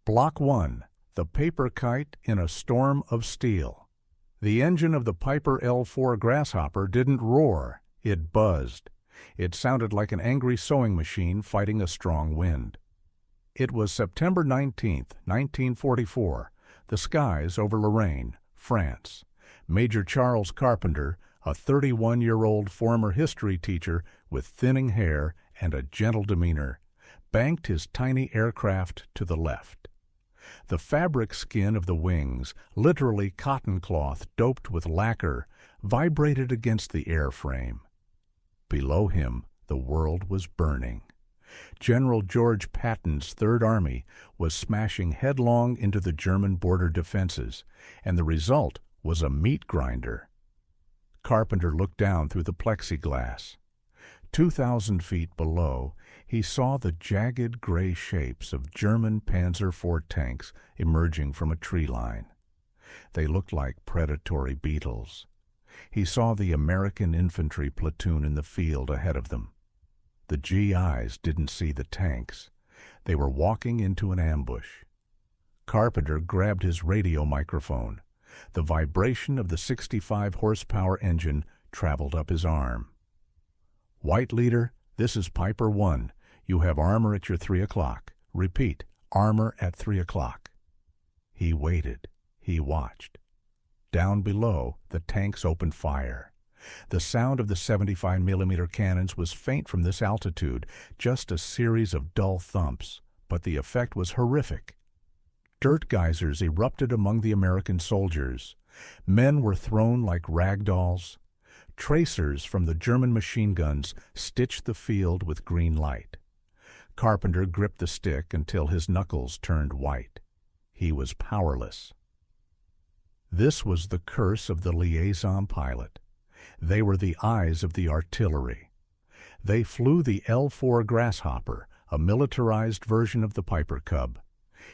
Block 1. The Paper Kite in a Storm of Steel. The engine of the Piper L-4 Grasshopper didn't roar, it buzzed. It sounded like an angry sewing machine fighting a strong wind. It was September 19, 1944, the skies over Lorraine, France. Major Charles Carpenter, a 31-year-old former history teacher with thinning hair and a gentle demeanor, banked his tiny aircraft to the left. The fabric skin of the wings, literally cotton cloth doped with lacquer, vibrated against the airframe. Below him, the world was burning. General George Patton's Third Army was smashing headlong into the German border defenses, and the result was a meat grinder. Carpenter looked down through the plexiglass. 2,000 feet below, he saw the jagged gray shapes of German Panzer IV tanks emerging from a tree line. They looked like predatory beetles. He saw the American infantry platoon in the field ahead of them. The GIs didn't see the tanks. They were walking into an ambush. Carpenter grabbed his radio microphone. The vibration of the 65-horsepower engine traveled up his arm. "White Leader, this is Piper 1. You have armor at your 3 o'clock. Repeat, armor at 3 o'clock. He waited. He watched. Down below, the tanks opened fire. The sound of the 75mm cannons was faint from this altitude, just a series of dull thumps, but the effect was horrific. Dirt geysers erupted among the American soldiers. Men were thrown like rag dolls. Tracers from the German machine guns stitched the field with green light. Carpenter gripped the stick until his knuckles turned white. He was powerless. This was the curse of the liaison pilot. They were the eyes of the artillery. They flew the L-4 Grasshopper, a militarized version of the Piper Cub.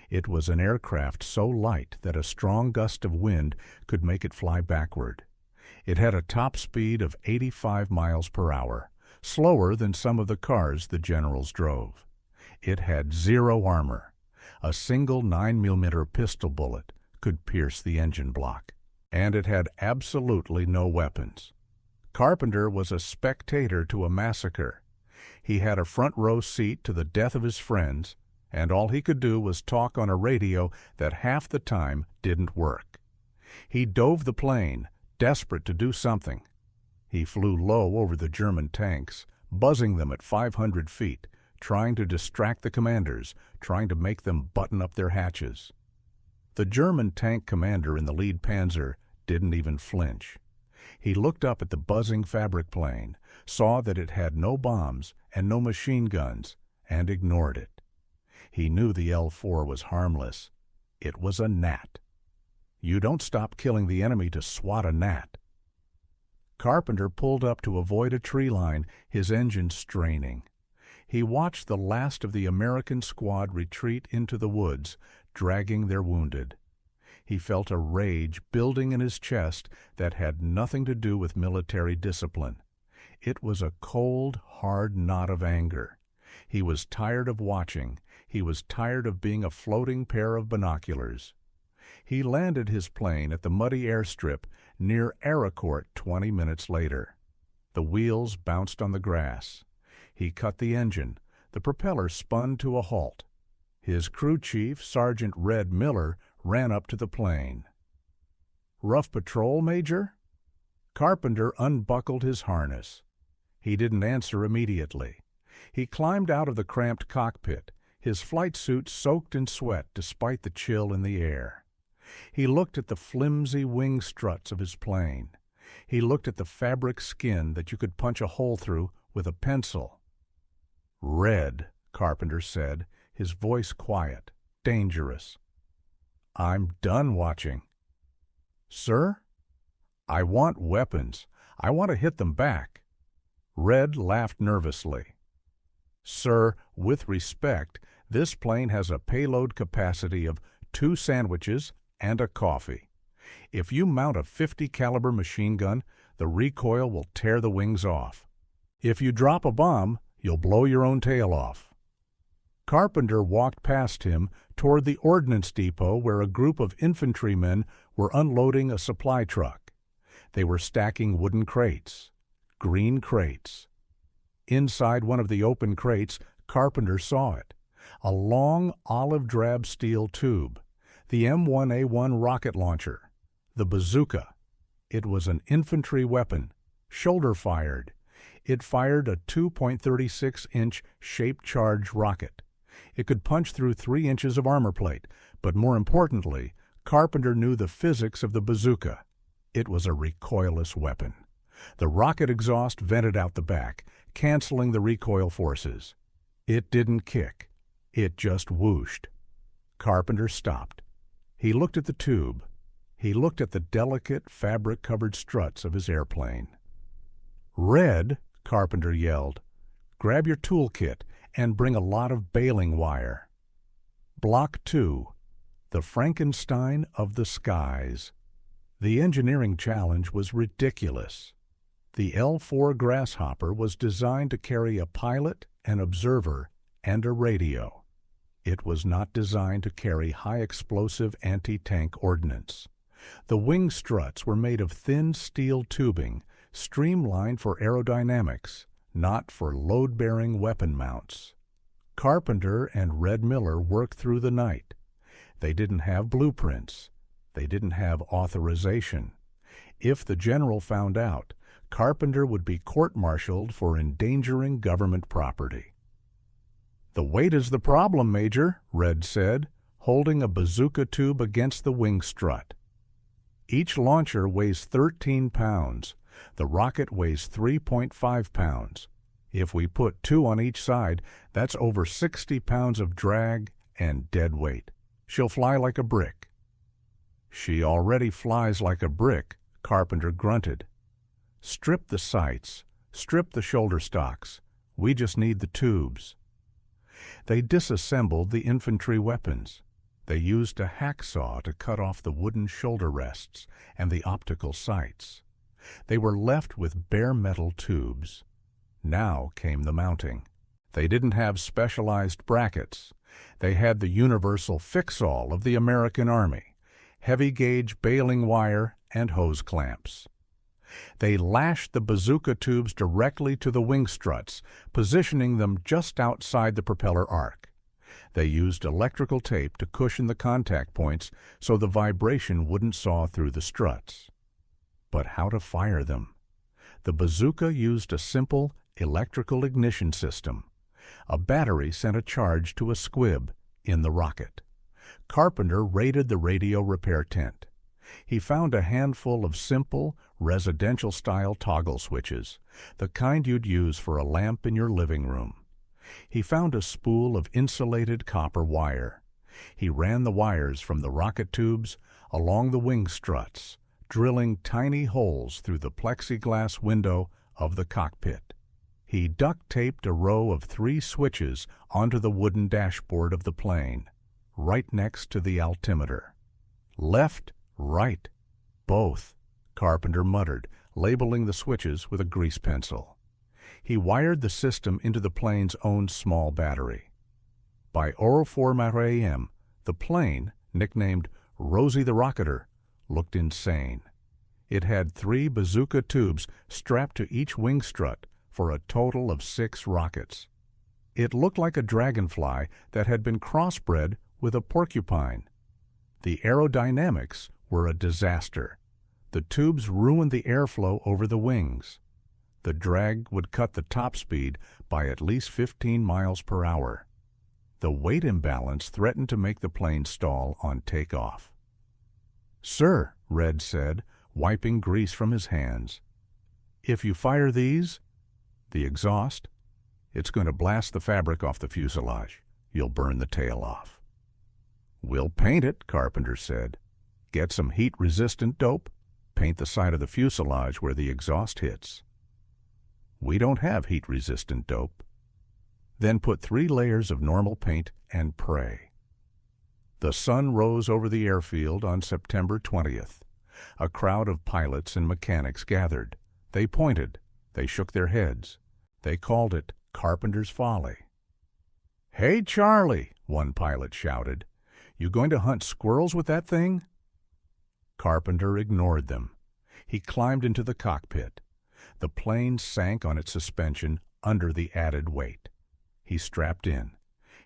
It was an aircraft so light that a strong gust of wind could make it fly backward. It had a top speed of 85 miles per hour, slower than some of the cars the generals drove. It had zero armor. A single 9mm pistol bullet could pierce the engine block. And it had absolutely no weapons. Carpenter was a spectator to a massacre. He had a front-row seat to the death of his friends, and all he could do was talk on a radio that half the time didn't work. He dove the plane, desperate to do something. He flew low over the German tanks, buzzing them at 500 feet, trying to distract the commanders, trying to make them button up their hatches. The German tank commander in the lead panzer didn't even flinch. He looked up at the buzzing fabric plane, saw that it had no bombs and no machine guns, and ignored it. He knew the L-4 was harmless. It was a gnat. You don't stop killing the enemy to swat a gnat. Carpenter pulled up to avoid a tree line, his engine straining. He watched the last of the American squad retreat into the woods, dragging their wounded. He felt a rage building in his chest that had nothing to do with military discipline. It was a cold, hard knot of anger. He was tired of watching. He was tired of being a floating pair of binoculars. He landed his plane at the muddy airstrip near Arracourt 20 minutes later. The wheels bounced on the grass. He cut the engine. The propeller spun to a halt. His crew chief, Sergeant Red Miller, ran up to the plane. "Rough patrol, Major?" Carpenter unbuckled his harness. He didn't answer immediately. He climbed out of the cramped cockpit, his flight suit soaked in sweat despite the chill in the air. He looked at the flimsy wing struts of his plane. He looked at the fabric skin that you could punch a hole through with a pencil. "Red," Carpenter said, his voice quiet, dangerous. "I'm done watching." "Sir?" "I want weapons. I want to hit them back." Red laughed nervously. "Sir, with respect, this plane has a payload capacity of 2 sandwiches and a coffee. If you mount a 50 caliber machine gun, the recoil will tear the wings off. If you drop a bomb, you'll blow your own tail off." Carpenter walked past him, toward the ordnance depot where a group of infantrymen were unloading a supply truck. They were stacking wooden crates, green crates. Inside one of the open crates, Carpenter saw it, a long olive-drab steel tube, the M1A1 rocket launcher, the Bazooka. It was an infantry weapon, shoulder-fired. It fired a 2.36-inch shape-charge rocket. It could punch through 3 inches of armor plate, but more importantly, Carpenter knew the physics of the Bazooka. It was a recoilless weapon. The rocket exhaust vented out the back, canceling the recoil forces. It didn't kick. It just whooshed. Carpenter stopped. He looked at the tube. He looked at the delicate, fabric-covered struts of his airplane. "Red," Carpenter yelled, "grab your toolkit and bring a lot of baling wire." Block 2. The Frankenstein of the Skies. The engineering challenge was ridiculous. The L-4 Grasshopper was designed to carry a pilot, an observer, and a radio. It was not designed to carry high-explosive anti-tank ordnance. The wing struts were made of thin steel tubing, streamlined for aerodynamics, not for load-bearing weapon mounts. Carpenter and Red Miller worked through the night. They didn't have blueprints. They didn't have authorization. If the general found out, Carpenter would be court-martialed for endangering government property. "The weight is the problem, Major," Red said, holding a bazooka tube against the wing strut. "Each launcher weighs 13 pounds. The rocket weighs 3.5 pounds. If we put 2 on each side, that's over 60 pounds of drag and dead weight. She'll fly like a brick." "She already flies like a brick," Carpenter grunted. "Strip the sights, strip the shoulder stocks. We just need the tubes." They disassembled the infantry weapons. They used a hacksaw to cut off the wooden shoulder rests and the optical sights. They were left with bare metal tubes. Now came the mounting. They didn't have specialized brackets. They had the universal fix-all of the American Army, heavy-gauge baling wire and hose clamps. They lashed the bazooka tubes directly to the wing struts, positioning them just outside the propeller arc. They used electrical tape to cushion the contact points so the vibration wouldn't saw through the struts. But how to fire them? The bazooka used a simple electrical ignition system. A battery sent a charge to a squib in the rocket. Carpenter raided the radio repair tent. He found a handful of simple, residential-style toggle switches, the kind you'd use for a lamp in your living room. He found a spool of insulated copper wire. He ran the wires from the rocket tubes along the wing struts, drilling tiny holes through the plexiglass window of the cockpit. He duct-taped a row of 3 switches onto the wooden dashboard of the plane, right next to the altimeter. "Left, right, both," Carpenter muttered, labeling the switches with a grease pencil. He wired the system into the plane's own small battery. By 04:00 a.m., the plane, nicknamed Rosie the Rocketer, looked insane. It had 3 bazooka tubes strapped to each wing strut for a total of 6 rockets. It looked like a dragonfly that had been crossbred with a porcupine. The aerodynamics were a disaster. The tubes ruined the airflow over the wings. The drag would cut the top speed by at least 15 miles per hour. The weight imbalance threatened to make the plane stall on takeoff. "Sir," Red said, wiping grease from his hands, "if you fire these, the exhaust, it's going to blast the fabric off the fuselage. You'll burn the tail off." "We'll paint it," Carpenter said. "Get some heat-resistant dope, paint the side of the fuselage where the exhaust hits." "We don't have heat-resistant dope." "Then put 3 layers of normal paint and pray." The sun rose over the airfield on September 20th. A crowd of pilots and mechanics gathered. They pointed. They shook their heads. They called it Carpenter's Folly. "Hey, Charlie," one pilot shouted. You going to hunt squirrels with that thing?" Carpenter ignored them. He climbed into the cockpit. The plane sank on its suspension under the added weight. He strapped in.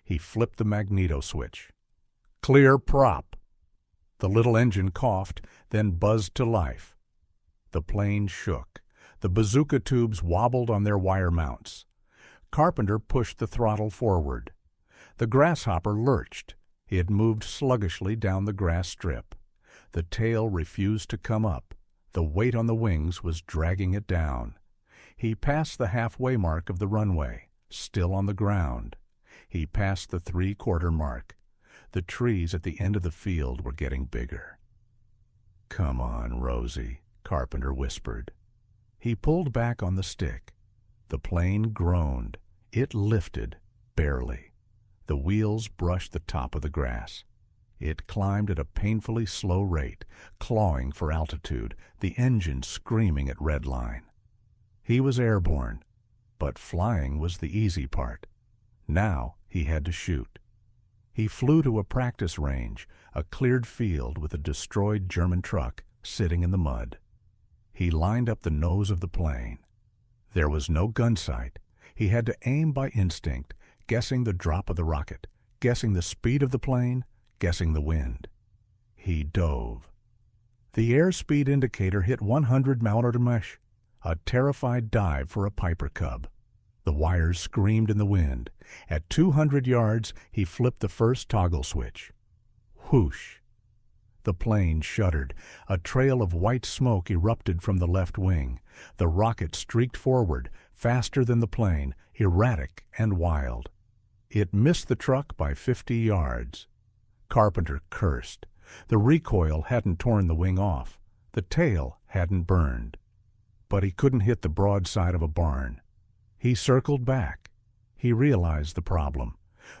He flipped the magneto switch. "Clear prop." The little engine coughed, then buzzed to life. The plane shook. The bazooka tubes wobbled on their wire mounts. Carpenter pushed the throttle forward. The Grasshopper lurched. It moved sluggishly down the grass strip. The tail refused to come up. The weight on the wings was dragging it down. He passed the halfway mark of the runway, still on the ground. He passed the 3/4 mark. The trees at the end of the field were getting bigger. "Come on, Rosie," Carpenter whispered. He pulled back on the stick. The plane groaned. It lifted, barely. The wheels brushed the top of the grass. It climbed at a painfully slow rate, clawing for altitude, the engine screaming at red line. He was airborne, but flying was the easy part. Now he had to shoot. He flew to a practice range, a cleared field with a destroyed German truck sitting in the mud. He lined up the nose of the plane. There was no gun sight. He had to aim by instinct, guessing the drop of the rocket, guessing the speed of the plane, guessing the wind. He dove. The airspeed indicator hit 100 mph, a terrified dive for a Piper Cub. The wires screamed in the wind. At 200 yards, he flipped the first toggle switch. Whoosh! The plane shuddered. A trail of white smoke erupted from the left wing. The rocket streaked forward, faster than the plane, erratic and wild. It missed the truck by 50 yards. Carpenter cursed. The recoil hadn't torn the wing off. The tail hadn't burned. But he couldn't hit the broadside of a barn. He circled back. He realized the problem.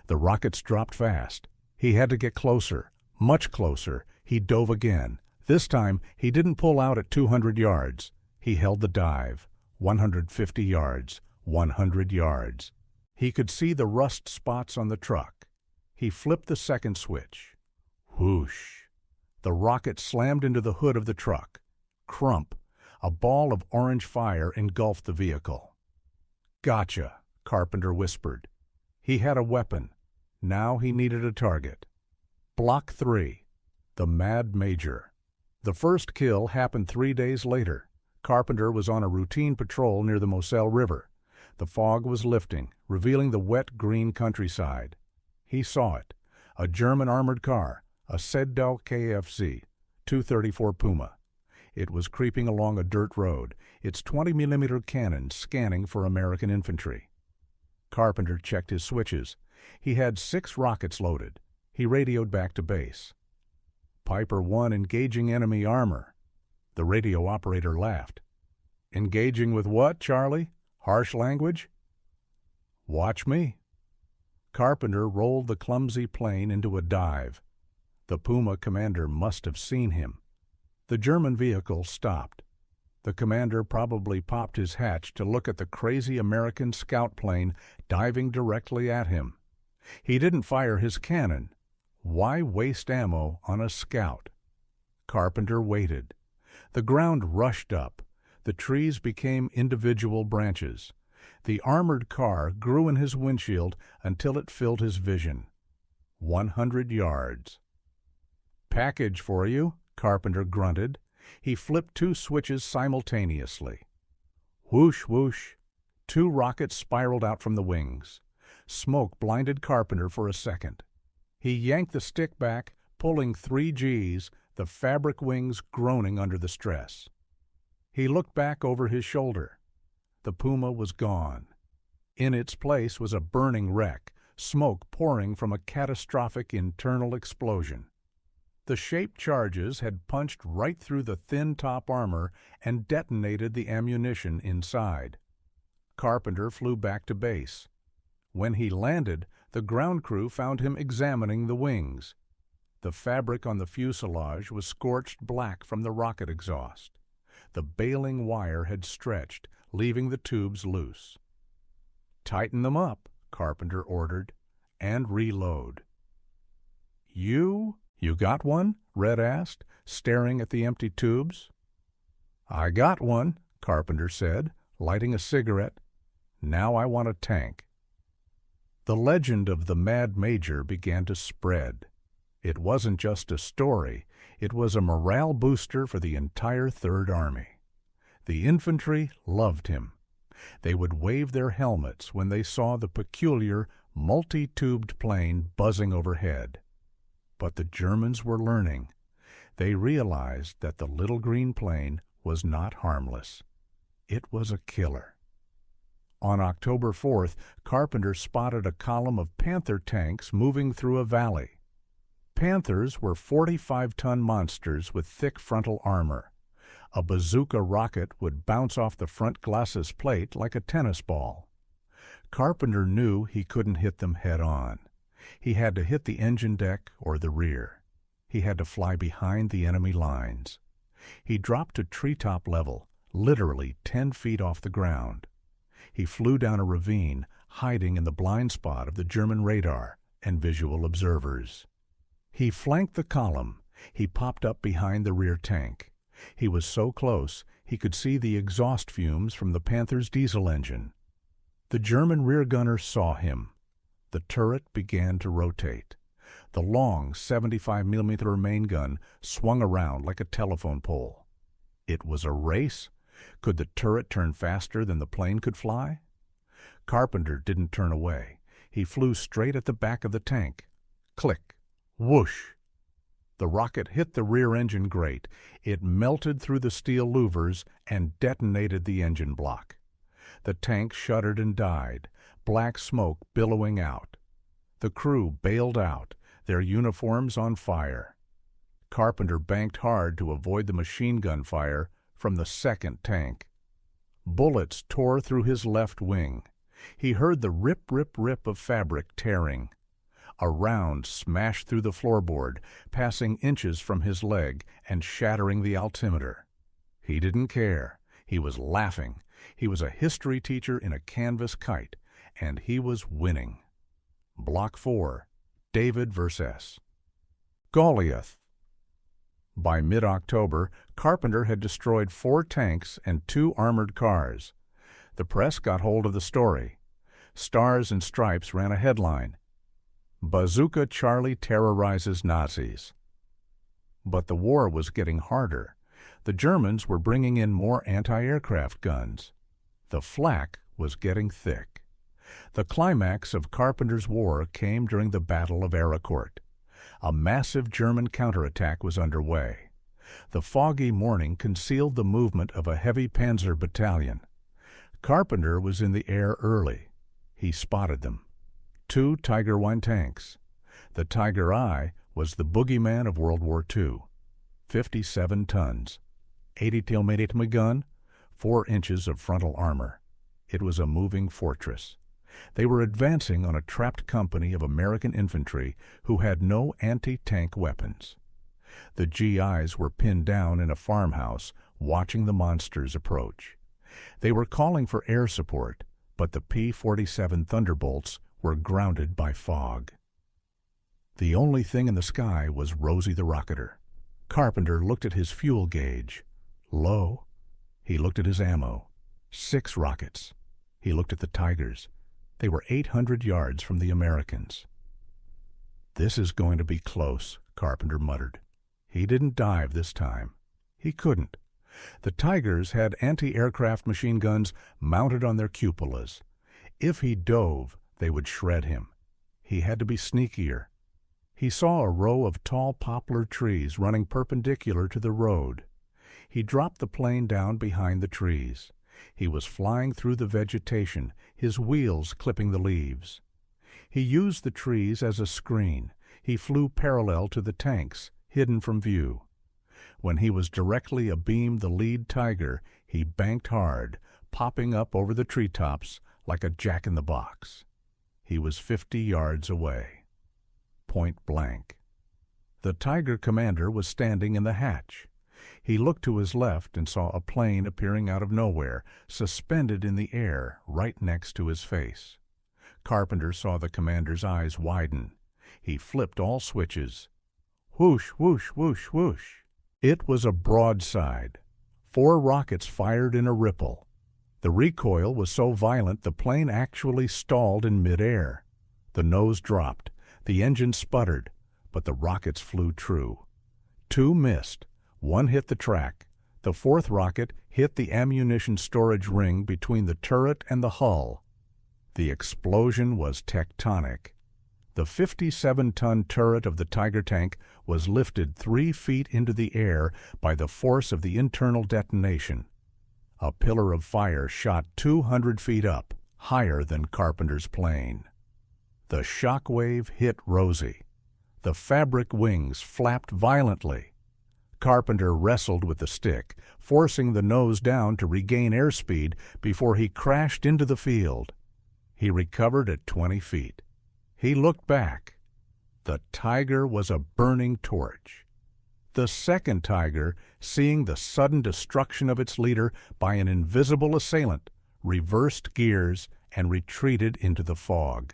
The rockets dropped fast. He had to get closer, much closer. He dove again. This time, he didn't pull out at 200 yards. He held the dive. 150 yards, 100 yards. He could see the rust spots on the truck. He flipped the second switch. Whoosh! The rocket slammed into the hood of the truck. Crump! A ball of orange fire engulfed the vehicle. "Gotcha," Carpenter whispered. He had a weapon. Now he needed a target. Block 3. The Mad Major. The first kill happened 3 days later. Carpenter was on a routine patrol near the Moselle River. The fog was lifting, revealing the wet green countryside. He saw it. A German armored car, a Seddel KFZ, 234 Puma. It was creeping along a dirt road, its 20mm cannon scanning for American infantry. Carpenter checked his switches. He had 6 rockets loaded. He radioed back to base. Piper 1 engaging enemy armor. The radio operator laughed. "Engaging with what, Charlie? Harsh language?" "Watch me." Carpenter rolled the clumsy plane into a dive. The Puma commander must have seen him. The German vehicle stopped. The commander probably popped his hatch to look at the crazy American scout plane diving directly at him. He didn't fire his cannon. Why waste ammo on a scout? Carpenter waited. The ground rushed up. The trees became individual branches. The armored car grew in his windshield until it filled his vision. 100 yards. "Package for you," Carpenter grunted. He flipped 2 switches simultaneously. Whoosh, whoosh. 2 rockets spiraled out from the wings. Smoke blinded Carpenter for a second. He yanked the stick back, pulling 3 Gs, the fabric wings groaning under the stress. He looked back over his shoulder. The Puma was gone. In its place was a burning wreck, smoke pouring from a catastrophic internal explosion. The shaped charges had punched right through the thin top armor and detonated the ammunition inside. Carpenter flew back to base. When he landed, the ground crew found him examining the wings. The fabric on the fuselage was scorched black from the rocket exhaust. The baling wire had stretched, leaving the tubes loose. "Tighten them up," Carpenter ordered, "and reload." You got one?" Red asked, staring at the empty tubes. "I got one," Carpenter said, lighting a cigarette. "Now I want a tank." The legend of the Mad Major began to spread. It wasn't just a story, it was a morale booster for the entire Third Army. The infantry loved him. They would wave their helmets when they saw the peculiar, multi-tubed plane buzzing overhead. But the Germans were learning. They realized that the little green plane was not harmless. It was a killer. On October 4th, Carpenter spotted a column of Panther tanks moving through a valley. Panthers were 45-ton monsters with thick frontal armor. A bazooka rocket would bounce off the front glacis plate like a tennis ball. Carpenter knew he couldn't hit them head-on. He had to hit the engine deck or the rear. He had to fly behind the enemy lines. He dropped to treetop level, literally 10 feet off the ground. He flew down a ravine, hiding in the blind spot of the German radar and visual observers. He flanked the column. He popped up behind the rear tank. He was so close he could see the exhaust fumes from the Panther's diesel engine. The German rear gunner saw him. The turret began to rotate. The long 75mm main gun swung around like a telephone pole. It was a race. Could the turret turn faster than the plane could fly? Carpenter didn't turn away. He flew straight at the back of the tank. Click. Whoosh. The rocket hit the rear engine grate. It melted through the steel louvers and detonated the engine block. The tank shuddered and died, black smoke billowing out. The crew bailed out, their uniforms on fire. Carpenter banked hard to avoid the machine gun fire from the second tank. Bullets tore through his left wing. He heard the rip, rip, rip of fabric tearing. A round smashed through the floorboard, passing inches from his leg and shattering the altimeter. He didn't care. He was laughing. He was a history teacher in a canvas kite, and he was winning. Block 4, David vs. Goliath. By mid-October, Carpenter had destroyed 4 tanks and 2 armored cars. The press got hold of the story. Stars and Stripes ran a headline, "Bazooka Charlie terrorizes Nazis." But the war was getting harder. The Germans were bringing in more anti-aircraft guns. The flak was getting thick. The climax of Carpenter's war came during the Battle of Arracourt. A massive German counterattack was underway. The foggy morning concealed the movement of a heavy panzer battalion. Carpenter was in the air early. He spotted them. 2 Tiger I tanks. The Tiger I was the boogeyman of World War II. 57 tons. 80mm gun, 4 inches of frontal armor. It was a moving fortress. They were advancing on a trapped company of American infantry who had no anti-tank weapons. The GIs were pinned down in a farmhouse, watching the monsters approach. They were calling for air support, but the P-47 Thunderbolts were grounded by fog. The only thing in the sky was Rosie the Rocketer. Carpenter looked at his fuel gauge. Low. He looked at his ammo. 6 rockets. He looked at the Tigers. They were 800 yards from the Americans. "This is going to be close," Carpenter muttered. He didn't dive this time. He couldn't. The Tigers had anti-aircraft machine guns mounted on their cupolas. If he dove, they would shred him. He had to be sneakier. He saw a row of tall poplar trees running perpendicular to the road. He dropped the plane down behind the trees. He was flying through the vegetation, his wheels clipping the leaves. He used the trees as a screen. He flew parallel to the tanks, hidden from view. When he was directly abeam the lead Tiger, he banked hard, popping up over the treetops like a jack-in-the-box. He was 50 yards away. Point blank. The Tiger commander was standing in the hatch. He looked to his left and saw a plane appearing out of nowhere, suspended in the air right next to his face. Carpenter saw the commander's eyes widen. He flipped all switches. Whoosh, whoosh, whoosh, whoosh. It was a broadside. 4 rockets fired in a ripple. The recoil was so violent the plane actually stalled in midair. The nose dropped, the engine sputtered, but the rockets flew true. 2 missed. 1 hit the track. The 4th rocket hit the ammunition storage ring between the turret and the hull. The explosion was tectonic. The 57-ton turret of the Tiger tank was lifted 3 feet into the air by the force of the internal detonation. A pillar of fire shot 200 feet up, higher than Carpenter's plane. The shock wave hit Rosie. The fabric wings flapped violently. Carpenter wrestled with the stick, forcing the nose down to regain airspeed before he crashed into the field. He recovered at 20 feet. He looked back. The Tiger was a burning torch. The second Tiger, seeing the sudden destruction of its leader by an invisible assailant, reversed gears and retreated into the fog.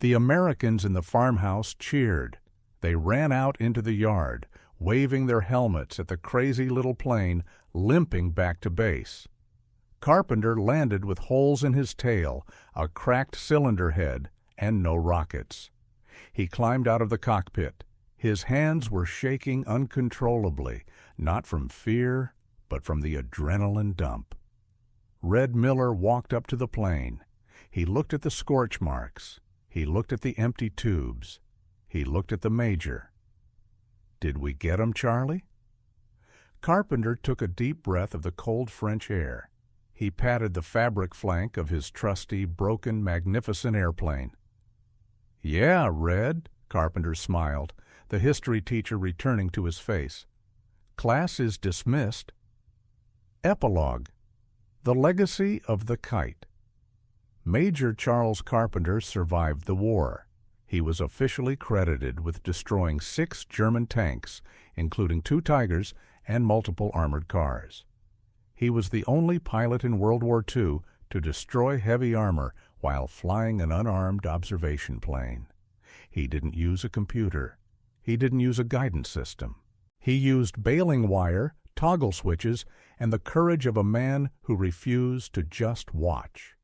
The Americans in the farmhouse cheered. They ran out into the yard, waving their helmets at the crazy little plane limping back to base. Carpenter landed with holes in his tail, a cracked cylinder head, and no rockets. He climbed out of the cockpit. His hands were shaking uncontrollably, not from fear, but from the adrenaline dump. Red Miller walked up to the plane. He looked at the scorch marks. He looked at the empty tubes. He looked at the Major. "Did we get 'em, Charlie?" Carpenter took a deep breath of the cold French air. He patted the fabric flank of his trusty, broken, magnificent airplane. "Yeah, Red," Carpenter smiled, the history teacher returning to his face. "Class is dismissed." Epilogue: The Legacy of the Kite. Major Charles Carpenter survived the war. He was officially credited with destroying 6 German tanks, including 2 Tigers and multiple armored cars. He was the only pilot in World War II to destroy heavy armor while flying an unarmed observation plane. He didn't use a computer. He didn't use a guidance system. He used baling wire, toggle switches, and the courage of a man who refused to just watch.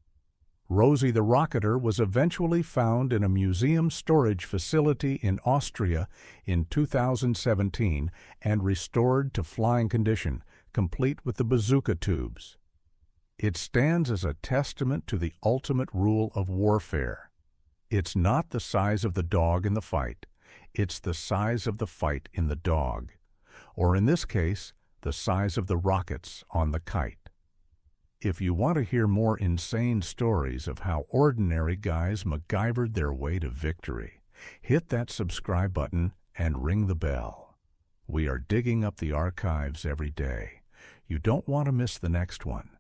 Rosie the Rocketer was eventually found in a museum storage facility in Austria in 2017 and restored to flying condition, complete with the Bazooka tubes. It stands as a testament to the ultimate rule of warfare. It's not the size of the dog in the fight, it's the size of the fight in the dog, or in this case, the size of the rockets on the kite. If you want to hear more insane stories of how ordinary guys MacGyvered their way to victory, hit that subscribe button and ring the bell. We are digging up the archives every day. You don't want to miss the next one.